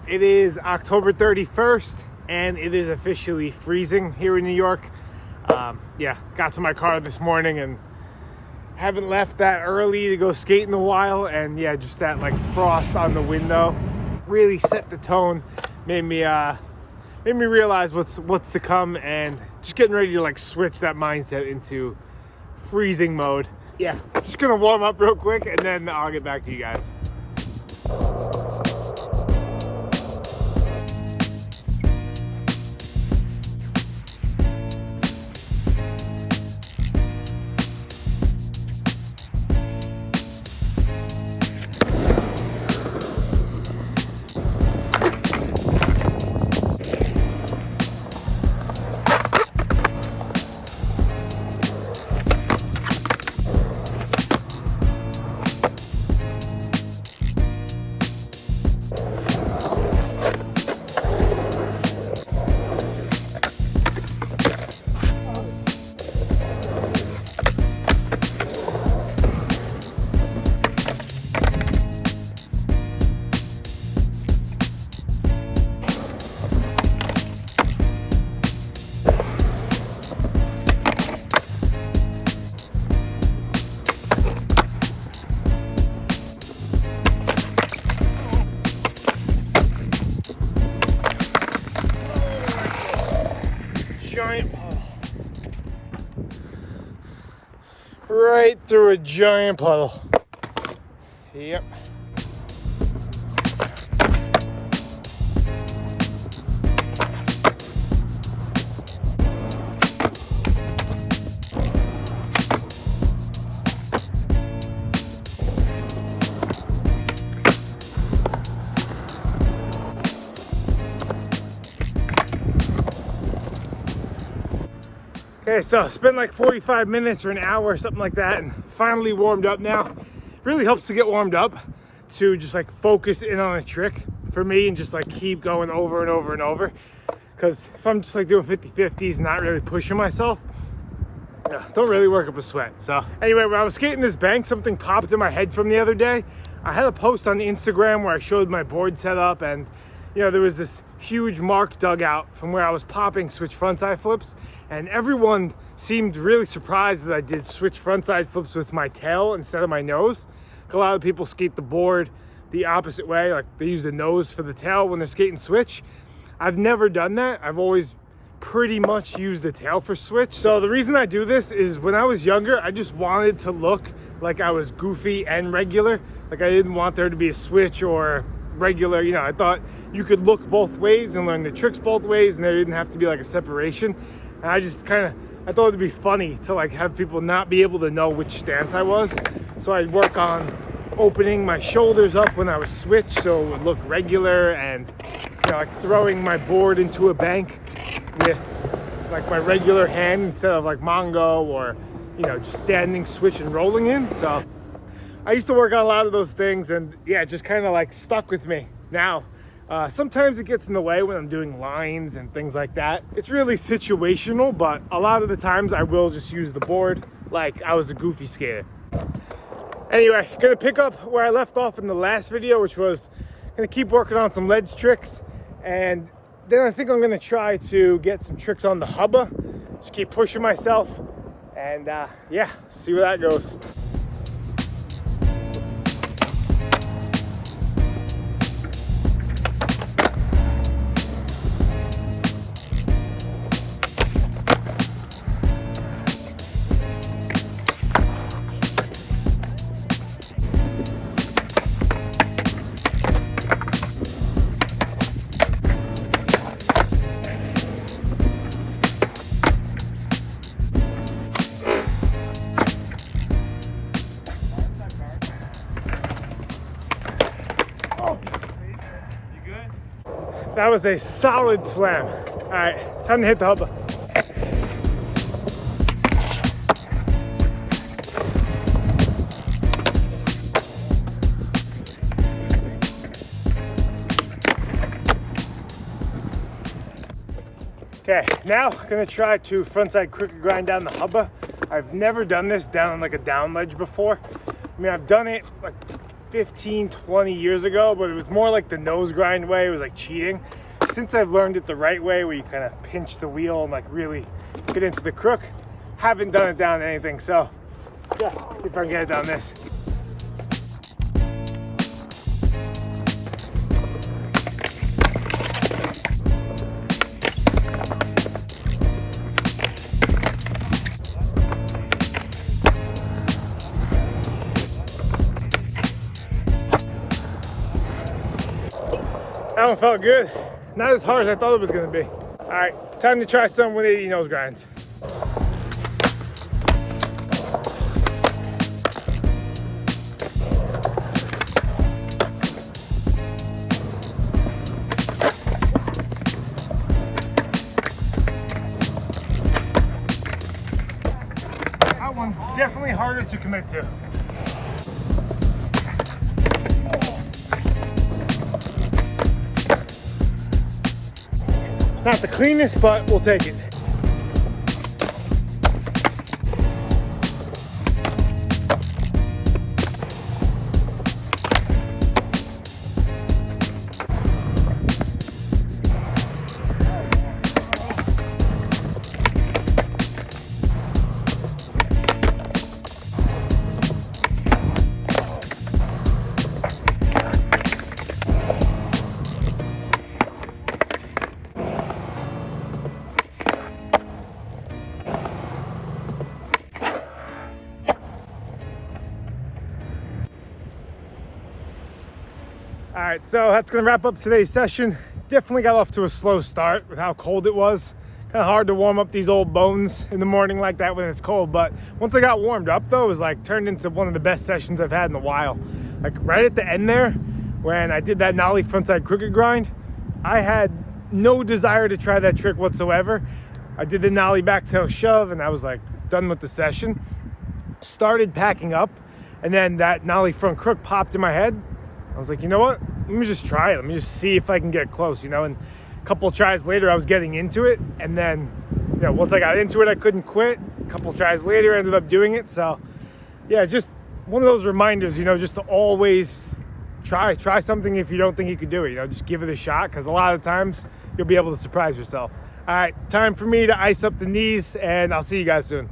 It is October 31st and it is officially freezing here in New York. Yeah, got to my car this morning and haven't left that early to go skate in a while, and yeah, just that like frost on the window really set the tone, made me realize what's to come, and just getting ready to like switch that mindset into freezing mode. Yeah, just gonna warm up real quick and then I'll get back to you guys. Giant puddle. Right through a giant puddle. Yep. Okay, so it's been like 45 minutes or an hour or something like that, and finally warmed up now. It really helps to get warmed up to just like focus in on a trick for me and just like keep going over and over and over. Because if I'm just like doing 50-50s and not really pushing myself, yeah, don't really work up a sweat. So anyway, when I was skating this bank, something popped in my head from the other day. I had a post on Instagram where I showed my board setup, and you know, there was this huge mark dug out from where I was popping switch frontside flips, and everyone seemed really surprised that I did switch frontside flips with my tail instead of my nose. A lot of people skate the board the opposite way, like they use the nose for the tail when they're skating switch. I've never done that. I've always pretty much used the tail for switch. So the reason I do this is when I was younger, I just wanted to look like I was goofy and regular. Like I didn't want there to be a switch or regular, you know, I thought you could look both ways and learn the tricks both ways, and there didn't have to be like a separation. And I just I thought it'd be funny to like have people not be able to know which stance I was. So I'd work on opening my shoulders up when I was switched so it would look regular, and you know, like throwing my board into a bank with like my regular hand instead of like Mongo, or you know, just standing switch and rolling in. So I used to work on a lot of those things, and yeah, it just kind of like stuck with me. Now sometimes it gets in the way when I'm doing lines and things like that. It's really situational, but a lot of the times I will just use the board like I was a goofy skater. Anyway, gonna pick up where I left off in the last video, which was gonna keep working on some ledge tricks, and then I think I'm gonna try to get some tricks on the hubba. Just keep pushing myself, and yeah, see where that goes. That was a solid slam. All right, time to hit the hubba. Okay, now I'm gonna try to frontside crooked grind down the hubba. I've never done this down on like a down ledge before. I mean, I've done it like 15, 20 years ago, but it was more like the nose grind way. It was like cheating. Since I've learned it the right way, where you kind of pinch the wheel and like really get into the crook, haven't done it down anything. So yeah, see if I can get it down this. That one felt good. Not as hard as I thought it was gonna be. All right, time to try some 180 nose grinds. That one's definitely harder to commit to. Not the cleanest, but we'll take it. All right, so that's gonna wrap up today's session. Definitely got off to a slow start with how cold it was. Kind of hard to warm up these old bones in the morning like that when it's cold, but once I got warmed up though, it was like turned into one of the best sessions I've had in a while. Like right at the end there, when I did that nollie frontside crooked grind, I had no desire to try that trick whatsoever. I did the nollie back tail shove and I was like done with the session. Started packing up, and then that nollie front crook popped in my head. I was like, you know what? Let me just try it. Let me just see if I can get close, you know? And a couple tries later, I was getting into it. And then, you know, once I got into it, I couldn't quit. A couple tries later, I ended up doing it. So yeah, just one of those reminders, you know, just to always try something if you don't think you could do it, you know, just give it a shot. Cause a lot of times you'll be able to surprise yourself. All right, time for me to ice up the knees, and I'll see you guys soon.